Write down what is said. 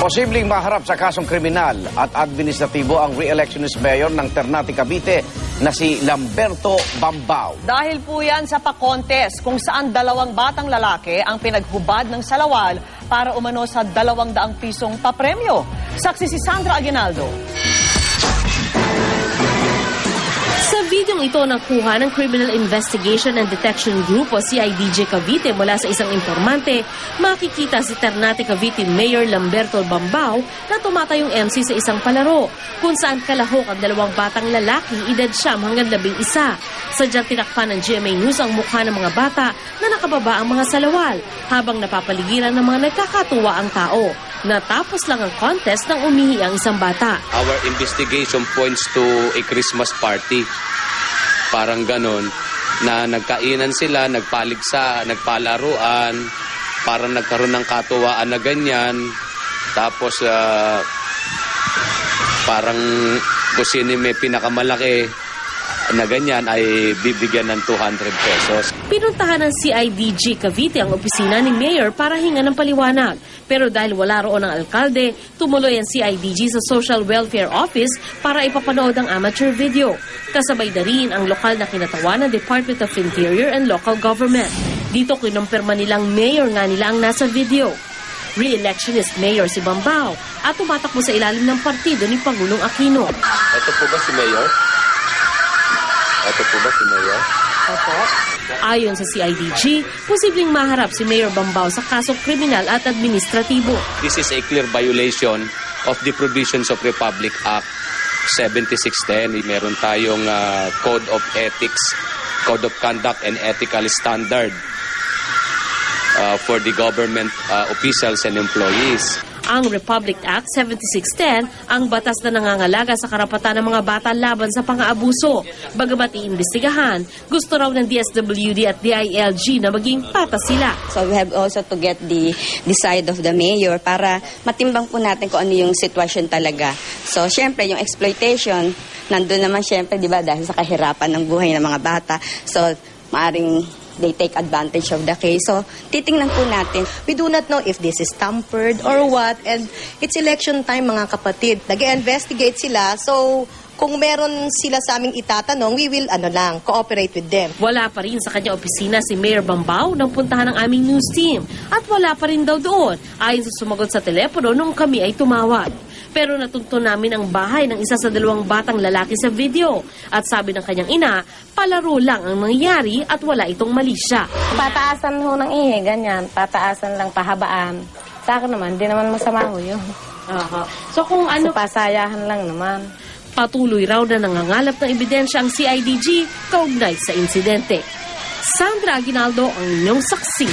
Posibleng maharap sa kasong kriminal at administratibo ang re-electionist mayor ng Ternate, Cavite na si Lamberto Bambao. Dahil po yan sa pa-contest kung saan 2 batang lalaki ang pinaghubad ng salawal para umano sa 200 pisong papremyo. Saksi si Sandra Aguinaldo. Sa videong ito nakuha ng Criminal Investigation and Detection Group o CIDG Cavite mula sa isang informante, makikita si Ternate Cavite Mayor Lamberto Bambao na tumatayong MC sa isang palaro kung saan kalahok ang 2 batang lalaki edad 9 hanggang 11. Sadyang tinakpan ng GMA News ang mukha ng mga bata na nakababa ang mga salawal habang napapaligiran ng mga nagkakatuwa ang tao. Natapos lang ang contest nang umihi ang isang bata. Our investigation points to a Christmas party. Parang ganon, na nagkainan sila, nagpalaruan, parang nagkaroon ng katuwaan na ganyan. Tapos parang kung sino may pinakamalaki na ganyan ay bibigyan ng 200 pesos. Pinuntahan ng CIDG Cavite ang opisina ni Mayor para hinga ng paliwanag. Pero dahil wala roon ang alkalde, tumuloy ang CIDG sa Social Welfare Office para ipapanood ang amateur video. Kasabay na rin ang lokal na kinatawan ng Department of Interior and Local Government. Dito kinumpirma nilang mayor nga nila ang nasa video. Re-electionist mayor si Bambao at tumatakbo sa ilalim ng partido ni Pangulong Aquino. Ito po ba si Mayor? Ito po ba si Mayor? Opo. Ayon sa CIDG, posibleng maharap si Mayor Bambao sa kasong kriminal at administratibo. This is a clear violation of the provisions of Republic Act 7610. Meron tayong Code of Ethics, Code of Conduct and Ethical Standard for the government officials and employees. Ang Republic Act 7610 ang batas na nangangalaga sa karapatan ng mga bata laban sa pang-aabuso. Bagamat iimbestigahan, gusto raw ng DSWD at DILG na maging patas sila. So we have also to get the side of the mayor para matimbang po natin kung ano yung sitwasyon talaga. So syempre yung exploitation, nandun naman syempre, di ba, dahil sa kahirapan ng buhay ng mga bata. So maaring they take advantage of the case. So, titingnan po natin. We do not know if this is tampered or what. And it's election time, mga kapatid. Nag-investigate sila. So, kung meron sila sa aming itatanong, we will, cooperate with them. Wala pa rin sa kanyang opisina si Mayor Bambao nang puntahan ng aming news team. At wala pa rin daw doon, ayon sa sumagot sa telepono nung kami ay tumawag. Pero natunto namin ang bahay ng isa sa 2 batang lalaki sa video. At sabi ng kanyang ina, palaro lang ang nangyari at wala itong mali siya. Pataasan ho ng ihi, ganyan. Pataasan lang, pahabaan. Sa akin naman, di naman masama ho yun. So kung ano... pasayahan lang naman. Patuloy raw na nangangalap ng ebidensya ang CIDG kaugnay sa insidente. Sandra Aguinaldo ang inyong saksi.